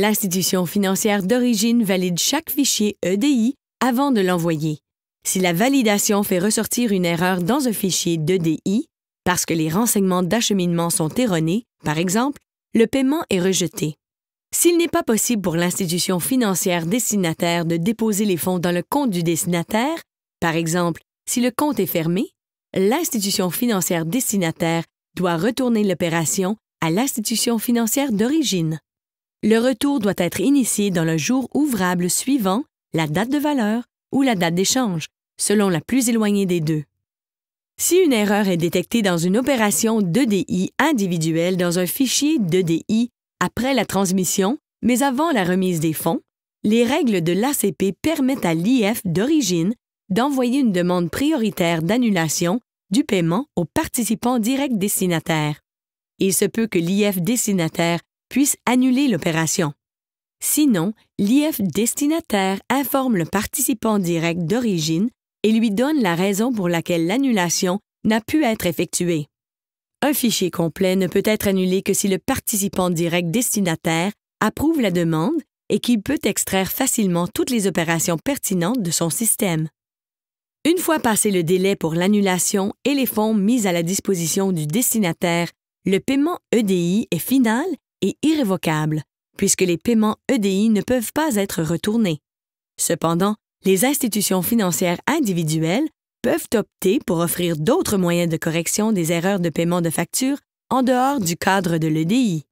L'institution financière d'origine valide chaque fichier EDI avant de l'envoyer. Si la validation fait ressortir une erreur dans un fichier d'EDI, parce que les renseignements d'acheminement sont erronés, par exemple, le paiement est rejeté. S'il n'est pas possible pour l'institution financière destinataire de déposer les fonds dans le compte du destinataire, par exemple, si le compte est fermé, l'institution financière destinataire doit retourner l'opération à l'institution financière d'origine. Le retour doit être initié dans le jour ouvrable suivant la date de valeur ou la date d'échange, selon la plus éloignée des deux. Si une erreur est détectée dans une opération d'EDI individuelle dans un fichier d'EDI après la transmission, mais avant la remise des fonds, les règles de l'ACP permettent à l'IF d'origine d'envoyer une demande prioritaire d'annulation du paiement au participant direct destinataire. Il se peut que l'IF destinataire puisse annuler l'opération. Sinon, l'IF destinataire informe le participant direct d'origine et lui donne la raison pour laquelle l'annulation n'a pu être effectuée. Un fichier complet ne peut être annulé que si le participant direct destinataire approuve la demande et qu'il peut extraire facilement toutes les opérations pertinentes de son système. Une fois passé le délai pour l'annulation et les fonds mis à la disposition du destinataire, le paiement EDI est final et irrévocable, puisque les paiements EDI ne peuvent pas être retournés. Cependant, les institutions financières individuelles peuvent opter pour offrir d'autres moyens de correction des erreurs de paiement de facture en dehors du cadre de l'EDI.